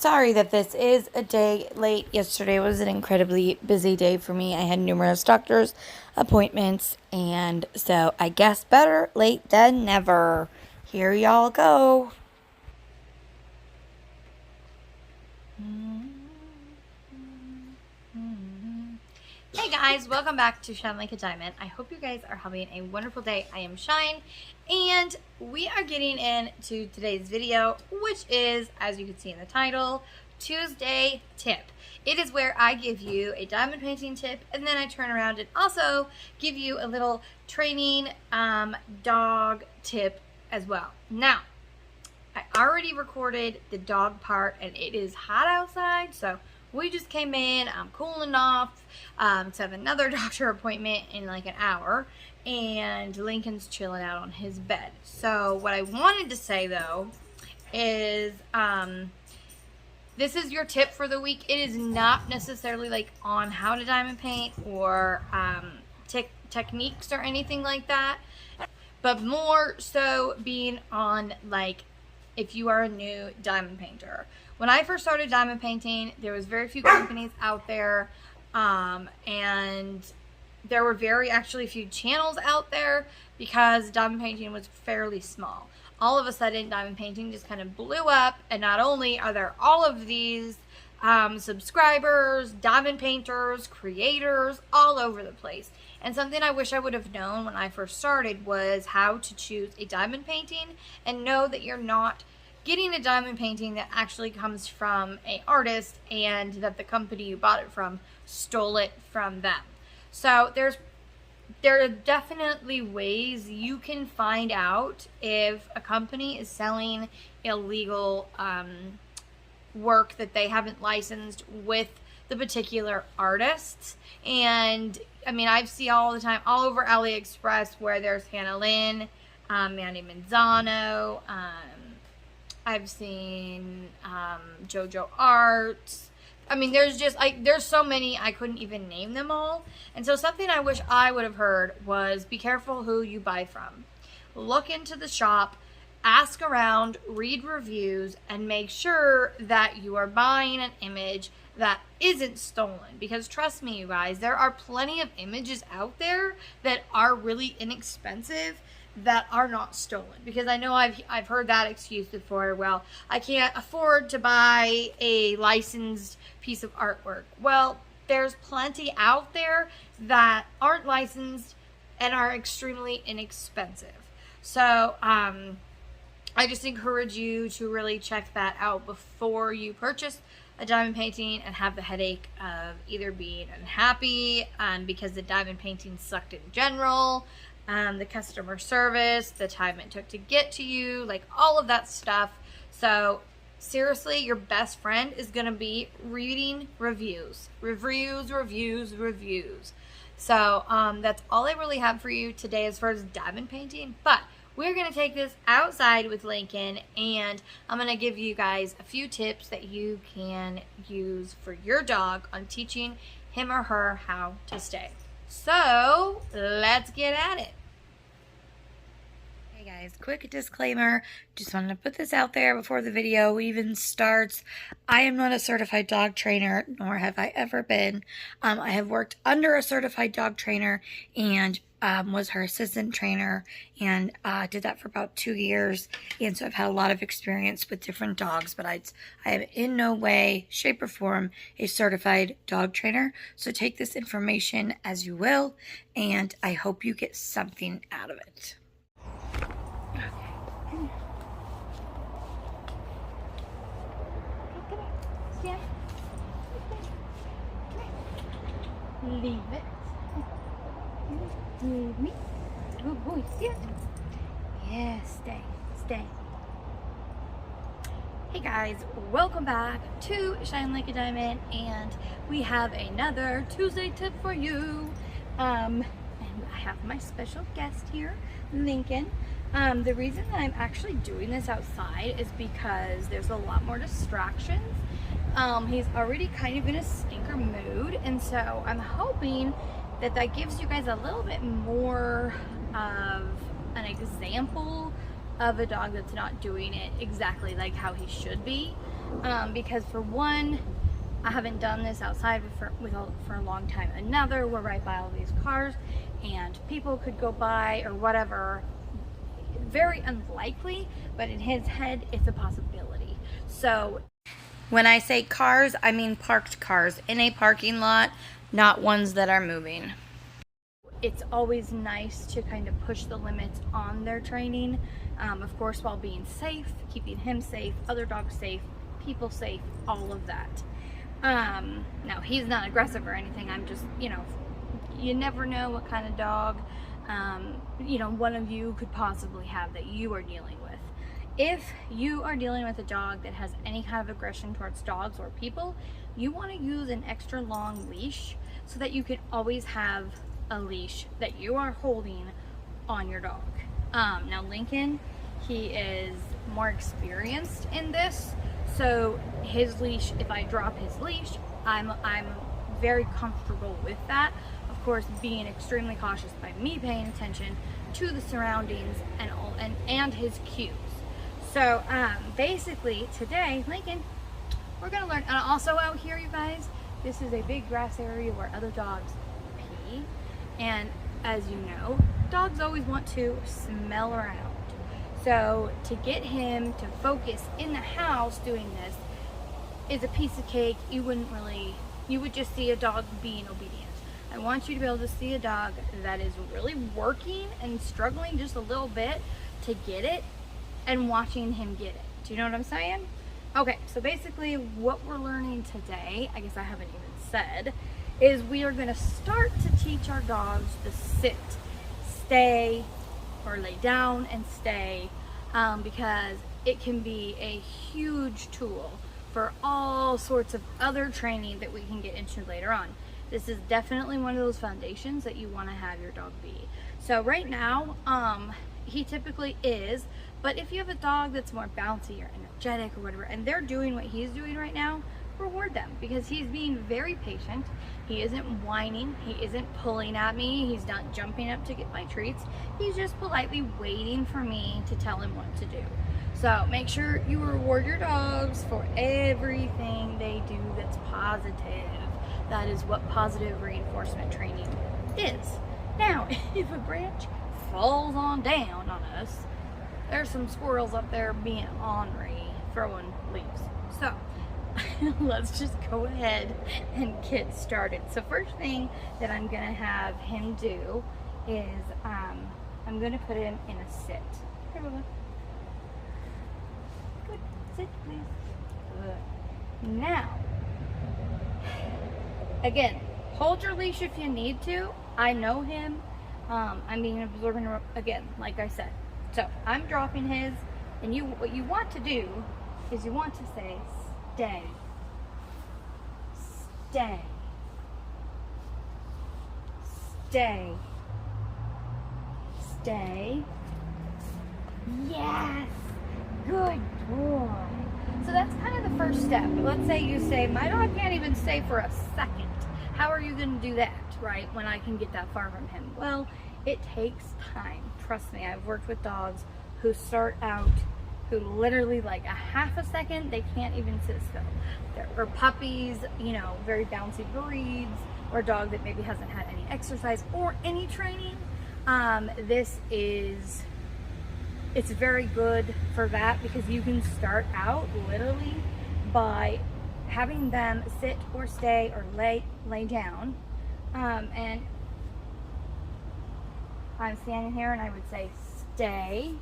Sorry that this is a day late. Yesterday was an incredibly busy day for me. I had numerous doctor's appointments, and so I guess better late than never. Here y'all go. Hey guys, welcome back to Shine Like a Diamond. I hope you guys are having a wonderful day. I am Shine, and we are getting into today's video, which is, as you can see in the title, Tuesday Tip. It is where I give you a diamond painting tip, and then I turn around and also give you a little training dog tip as well. Now, I already recorded the dog part, and it is hot outside, so we just came in. I'm cooling off to have another doctor appointment in like an hour, and Lincoln's chilling out on his bed. So what I wanted to say though is this is your tip for the week. It is not necessarily like on how to diamond paint or techniques or anything like that, but more so being on like if you are a new diamond painter. When I first started diamond painting, there was very few companies out there, and there were actually few channels out there because diamond painting was fairly small. All of a sudden, diamond painting just kind of blew up, and not only are there all of these subscribers, diamond painters, creators all over the place. And something I wish I would have known when I first started was how to choose a diamond painting and know that you're not getting a diamond painting that actually comes from an artist and that the company you bought it from stole it from them. So there are definitely ways you can find out if a company is selling illegal work that they haven't licensed with the particular artists. And I mean, I see all the time all over AliExpress where there's Hannah Lynn, Maddie Manzano, I've seen JoJo Arts. I mean, there's just there's so many I couldn't even name them all. And so something I wish I would have heard was be careful who you buy from. Look into the shop, ask around, read reviews, and make sure that you are buying an image that isn't stolen. Because trust me, you guys, there are plenty of images out there that are really inexpensive that are not stolen. Because I know I've heard that excuse before. Well, I can't afford to buy a licensed piece of artwork. Well, there's plenty out there that aren't licensed and are extremely inexpensive. So I just encourage you to really check that out before you purchase a diamond painting and have the headache of either being unhappy because the diamond painting sucked in general, the customer service, the time it took to get to you, like all of that stuff. So seriously, your best friend is going to be reading reviews. So that's all I really have for you today as far as diamond painting. But we're going to take this outside with Lincoln, and I'm going to give you guys a few tips that you can use for your dog on teaching him or her how to stay. So let's get at it. Hey guys, quick disclaimer. Just wanted to put this out there before the video even starts. I am not a certified dog trainer, nor have I ever been. I have worked under a certified dog trainer and was her assistant trainer, and did that for about 2 years. And so I've had a lot of experience with different dogs, but I am in no way, shape, or form a certified dog trainer. So take this information as you will, and I hope you get something out of it. Leave it. Leave me. Good boy, sit. Yeah, stay. Hey guys, welcome back to Shine Like a Diamond, and we have another Tuesday tip for you. And I have my special guest here, Lincoln. The reason that I'm actually doing this outside is because there's a lot more distractions. He's already kind of in a stinker mood, and so I'm hoping that gives you guys a little bit more of an example of a dog that's not doing it exactly like how he should be. because for one, I haven't done this outside for a long time. Another, we're right by all these cars and people could go by or whatever. Very unlikely, but in his head, it's a possibility. So when I say cars, I mean parked cars in a parking lot, not ones that are moving. It's always nice to kind of push the limits on their training, of course, while being safe, keeping him safe, other dogs safe, people safe, all of that. Now, he's not aggressive or anything. I'm just, you never know what kind of dog, one of you could possibly have that you are dealing with. If you are dealing with a dog that has any kind of aggression towards dogs or people, you want to use an extra long leash so that you can always have a leash that you are holding on your dog. Now Lincoln, he is more experienced in this, so his leash, if I drop his leash, I'm very comfortable with that. Of course, being extremely cautious by me paying attention to the surroundings and his cues. So basically today, Lincoln, we're gonna learn. And also out here, you guys, this is a big grass area where other dogs pee. And as you know, dogs always want to smell around. So to get him to focus in the house doing this is a piece of cake. You would just see a dog being obedient. I want you to be able to see a dog that is really working and struggling just a little bit to get it and watching him get it. Do you know what I'm saying? Okay, so basically what we're learning today, I guess I haven't even said, is we are gonna start to teach our dogs to sit, stay, or lay down and stay, because it can be a huge tool for all sorts of other training that we can get into later on. This is definitely one of those foundations that you want to have your dog be. So right now, he typically is, but if you have a dog that's more bouncy or energetic or whatever, and they're doing what he's doing right now, reward them, because he's being very patient. He isn't whining, he isn't pulling at me, he's not jumping up to get my treats. He's just politely waiting for me to tell him what to do. So make sure you reward your dogs for everything they do that's positive. That is what positive reinforcement training is. Now, if a branch falls on down on us, there's some squirrels up there being ornery, throwing leaves. So let's just go ahead and get started. So first thing that I'm gonna have him do is I'm gonna put him in a sit. Here, Bubba. Good. Sit, please. Good. Now, again, hold your leash if you need to. I know him. I'm being observant again, like I said. So I'm dropping his, and what you want to do is you want to say stay, stay, stay, stay. Yes, good boy. So that's kind of the first step. Let's say you say, my dog can't even stay for a second. How are you going to do that, right, when I can get that far from him? Well, it takes time. Trust me, I've worked with dogs who start out, who literally like a half a second, they can't even sit still. Or puppies, very bouncy breeds, or a dog that maybe hasn't had any exercise or any training. It's very good for that, because you can start out literally by having them sit or stay or lay down. And I'm standing here and I would say stay.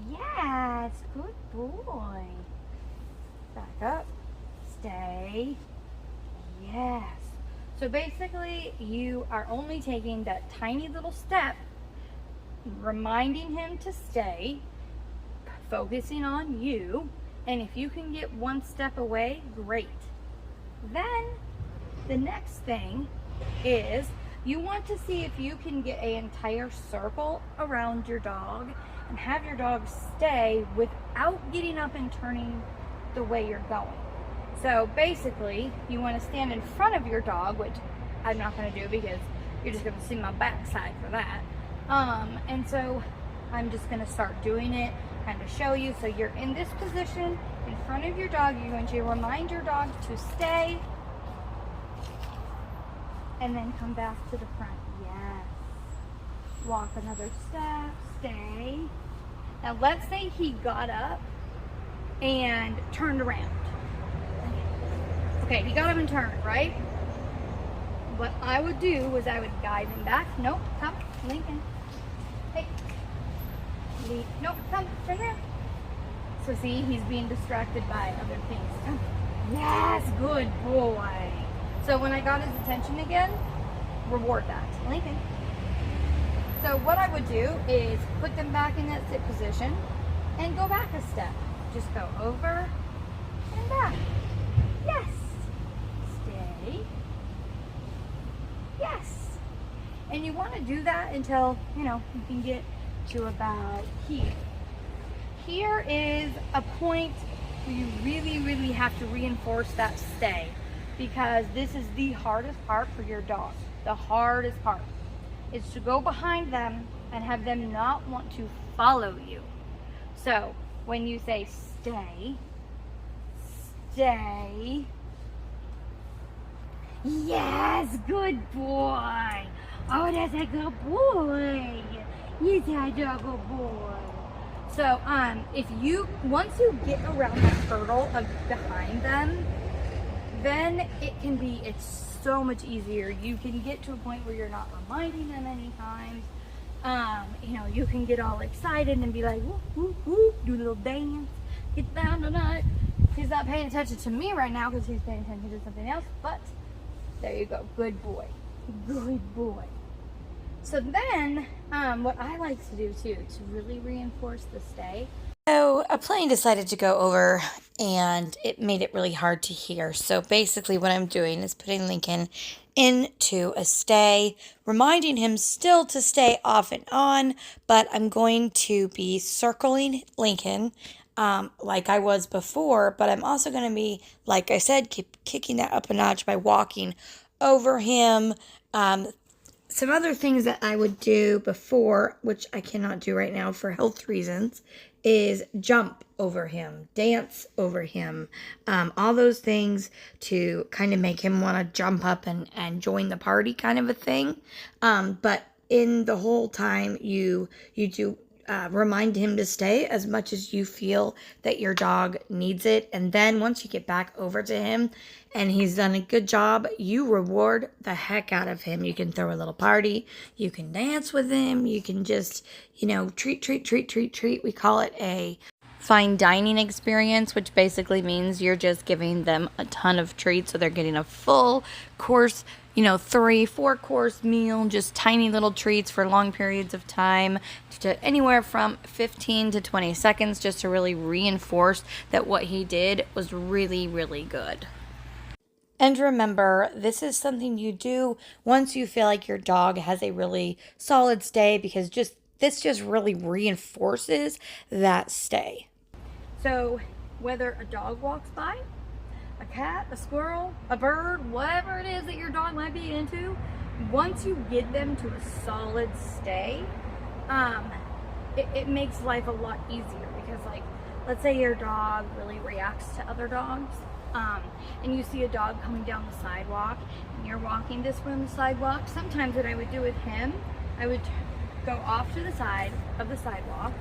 Yes, good boy. Back up, stay. Yes. So basically you are only taking that tiny little step, reminding him to stay, focusing on you, and if you can get one step away, great. Then the next thing is you want to see if you can get an entire circle around your dog and have your dog stay without getting up and turning the way you're going. So basically you want to stand in front of your dog, which I'm not going to do because you're just going to see my backside for that. And so I'm just going to start doing it, kind of show you. So you're in this position in front of your dog. You're going to remind your dog to stay, and then come back to the front. Yes. Walk another step, stay. Now let's say he got up and turned around. Okay, he got up and turned, right? What I would do was I would guide him back. Nope, come, Lincoln. Hey. Nope, come, turn around. So see, he's being distracted by other things. Come. Yes, good boy. So when I got his attention again, reward that. Lincoln. So what I would do is put them back in that sit position and go back a step. Just go over and back. Yes. Stay. Yes. And you want to do that until, you know, you can get to about here. Here is a point where you really, really have to reinforce that stay, because this is the hardest part for your dog. The hardest part is to go behind them and have them not want to follow you. So when you say stay, stay. Yes, good boy. Oh, that's a good boy. Yes, that's a good boy. So if you, once you get around that hurdle of behind them, then it's so much easier. You can get to a point where you're not reminding them any times. You know, you can get all excited and be like, woo, woo, woo, do a little dance, get down tonight. He's not paying attention to me right now because he's paying attention to something else, but there you go, good boy, good boy. So then, what I like to do too, to really reinforce the stay. So a plane decided to go over and it made it really hard to hear. So basically what I'm doing is putting Lincoln into a stay, reminding him still to stay off and on, but I'm going to be circling Lincoln like I was before, but I'm also going to be, like I said, keep kicking that up a notch by walking over him. Some other things that I would do before, which I cannot do right now for health reasons, is jump over him, dance over him, all those things to kind of make him want to jump up and join the party, kind of a thing. But in the whole time, you do remind him to stay as much as you feel that your dog needs it. And then once you get back over to him and he's done a good job, you reward the heck out of him. You can throw a little party. You can dance with him. You can just, you know, treat. We call it a fine dining experience, which basically means you're just giving them a ton of treats. So they're getting a full course, you know, 3-4 course meal, just tiny little treats for long periods of time, to anywhere from 15 to 20 seconds, just to really reinforce that what he did was really, really good. And remember, this is something you do once you feel like your dog has a really solid stay, because this just really reinforces that stay. So whether a dog walks by, a cat, a squirrel, a bird, whatever it is that your dog might be into, once you get them to a solid stay, it makes life a lot easier. Because, like, let's say your dog really reacts to other dogs, and you see a dog coming down the sidewalk and you're walking this way on the sidewalk. Sometimes what I would do with him, I would go off to the side of the sidewalk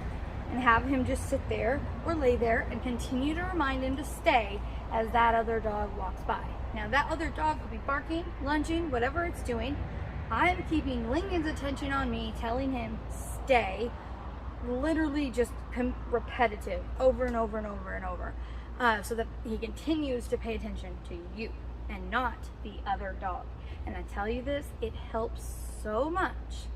and have him just sit there or lay there and continue to remind him to stay as that other dog walks by. Now that other dog could be barking, lunging, whatever it's doing. I'm keeping Lincoln's attention on me, telling him stay, literally just repetitive, over and over and over and over, so that he continues to pay attention to you and not the other dog. And I tell you this, it helps so much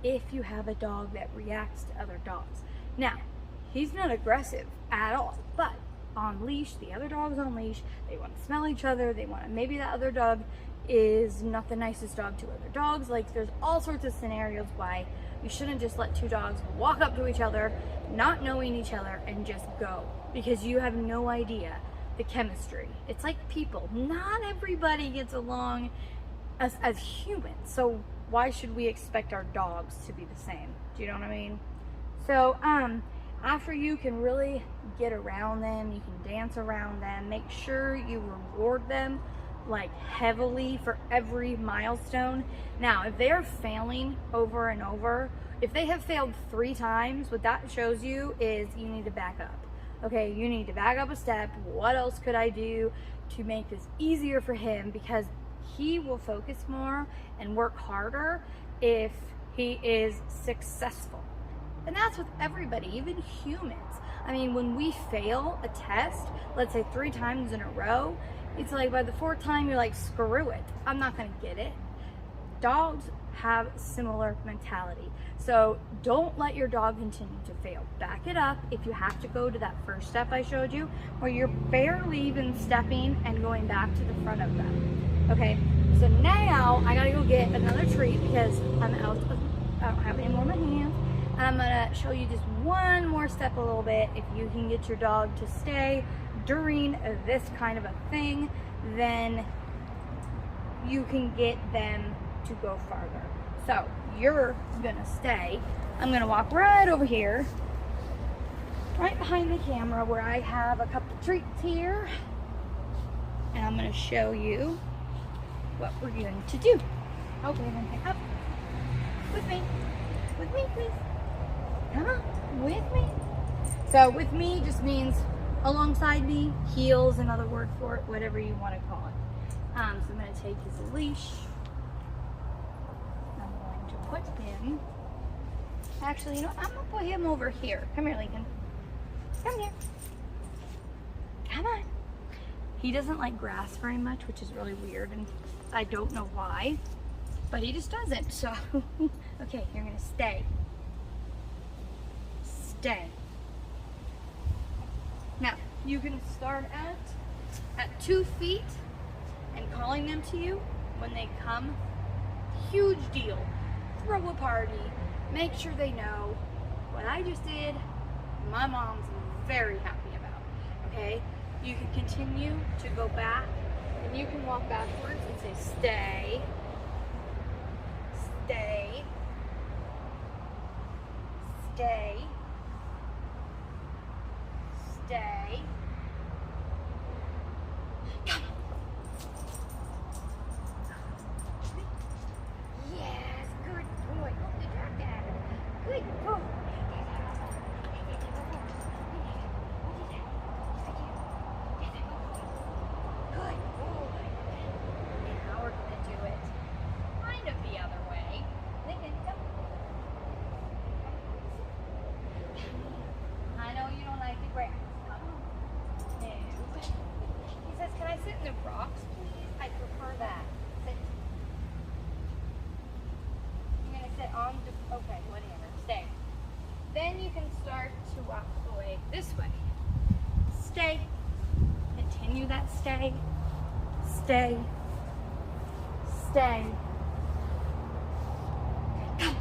if you have a dog that reacts to other dogs. Now, he's not aggressive at all, but on leash, the other dog's on leash, they want to smell each other, maybe that other dog is not the nicest dog to other dogs. Like, there's all sorts of scenarios why you shouldn't just let two dogs walk up to each other, not knowing each other, and just go, because you have no idea the chemistry. It's like people, not everybody gets along as humans, so why should we expect our dogs to be the same? Do you know what I mean? So after you can really get around them, you can dance around them, make sure you reward them like heavily for every milestone. Now, if they are failing over and over, if they have failed 3 times, what that shows you is you need to back up. Okay, you need to back up a step. What else could I do to make this easier for him? Because he will focus more and work harder if he is successful. And that's with everybody, even humans. I mean, when we fail a test, let's say 3 times in a row, it's like by the 4th time, you're like, screw it, I'm not gonna get it. Dogs have similar mentality. So don't let your dog continue to fail. Back it up. If you have to go to that first step I showed you, where you're barely even stepping and going back to the front of them. Okay, so now I gotta go get another treat because I'm out of, I don't have any more in my hands. And I'm gonna show you just one more step a little bit. If you can get your dog to stay during this kind of a thing, then you can get them to go farther. So you're gonna stay. I'm gonna walk right over here, right behind the camera where I have a couple treats here. And I'm gonna show you what we're going to do. Okay, then up with me. With me, please. Come on, with me. So with me just means alongside me. Heels, another word for it, whatever you want to call it. So I'm going to take his leash. I'm going to put him. Actually, you know, I'm going to put him over here. Come here, Lincoln. Come here. Come on. He doesn't like grass very much, which is really weird, and I don't know why, but he just doesn't. So, okay, you're going to stay. Stay. Now, you can start at 2 feet and calling them to you when they come. Huge deal. Throw a party. Make sure they know what I just did. My mom's very happy about. Okay? You can continue to go back and you can walk backwards and say, stay. Stay. Stay. Stay. Come on. Yes, good boy. Oh, good job, Dad. Good boy. Good boy. Now we're gonna do it kind of the other way. Lincoln, come. I know you don't like the grass. No. He says, can I sit in the rocks, please? I prefer that. Sit. You're going to sit on the... Okay, whatever. Stay. Then you can start to walk away this way. Stay. Continue that stay. Stay. Stay. Come.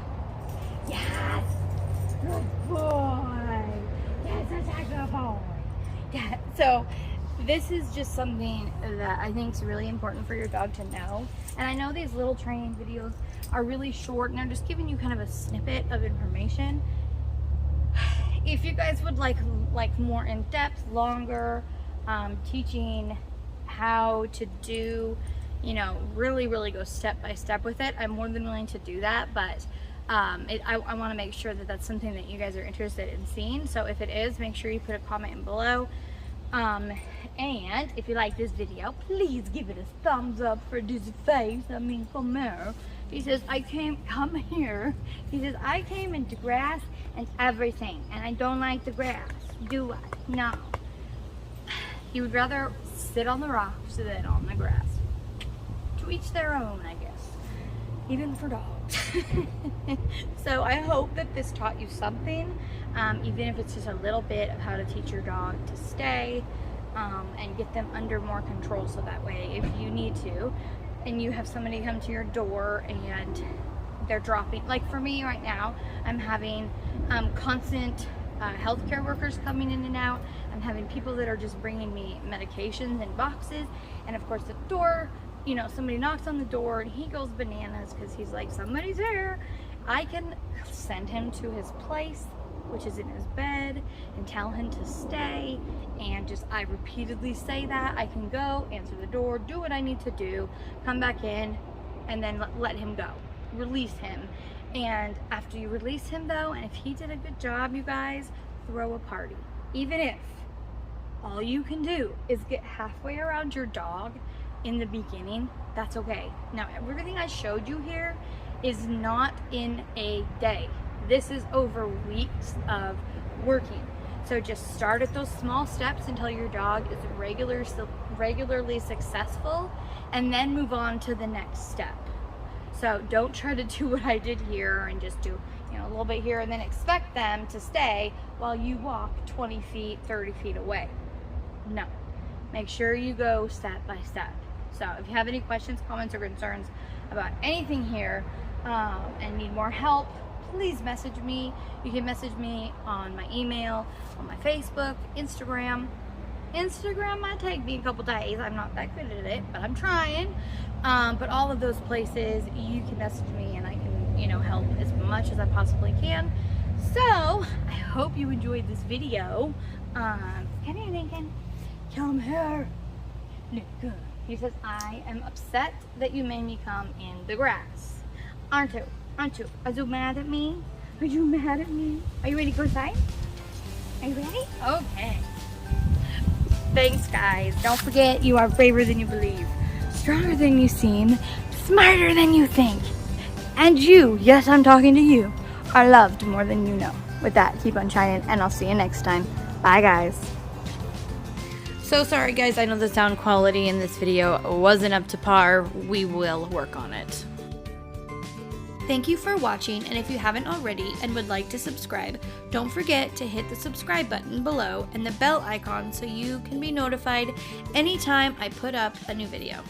Yes. Good boy. Yes, that's a good boy. Yeah, so this is just something that I think is really important for your dog to know. And I know these little training videos are really short and they're just giving you kind of a snippet of information. If you guys would like more in-depth, longer, teaching how to do, you know, really go step by step with it, I'm more than willing to do that. But I want to make sure that that's something that you guys are interested in seeing. So if it is, make sure you put a comment in below. And if you like this video, please give it a thumbs up for this face. I mean, come here. He says, come here. He says, I came into grass and everything, and I don't like the grass. Do I? No. He would rather sit on the rocks than on the grass. To each their own, I guess. Even for dogs. So I hope that this taught you something, even if it's just a little bit of how to teach your dog to stay and get them under more control, so that way if you need to and you have somebody come to your door and they're dropping, like for me right now, I'm having constant healthcare workers coming in and out. I'm having people that are just bringing me medications in boxes, and of course the door, you know, somebody knocks on the door and he goes bananas because he's like, somebody's there. I can send him to his place which is in his bed, and tell him to stay. And just, I repeatedly say that. I can go, answer the door, do what I need to do, come back in, and then let him go. Release him. And after you release him though, and if he did a good job, you guys, throw a party. Even if all you can do is get halfway around your dog in the beginning, that's okay. Now, everything I showed you here is not in a day. This is over weeks of working. So just start at those small steps until your dog is regularly successful, and then move on to the next step. So don't try to do what I did here and just do, you know, a little bit here and then expect them to stay while you walk 20 feet, 30 feet away. No. Make sure you go step by step. So if you have any questions, comments, or concerns about anything here and need more help, please message me. You can message me on my email, on my Facebook, Instagram. Instagram might take me a couple days. I'm not that good at it, but I'm trying. But all of those places, you can message me and I can, you know, help as much as I possibly can. So I hope you enjoyed this video. Come here, Lincoln. Come here. Lincoln. He says, I am upset that you made me come in the grass. Aren't you? Aren't you? Are you mad at me? Are you mad at me? Are you ready to go inside? Are you ready? Okay. Thanks, guys. Don't forget, you are braver than you believe, stronger than you seem, smarter than you think. And you, yes, I'm talking to you, are loved more than you know. With that, keep on shining, and I'll see you next time. Bye, guys. So sorry, guys. I know the sound quality in this video wasn't up to par. We will work on it. Thank you for watching, and if you haven't already and would like to subscribe, don't forget to hit the subscribe button below and the bell icon so you can be notified anytime I put up a new video.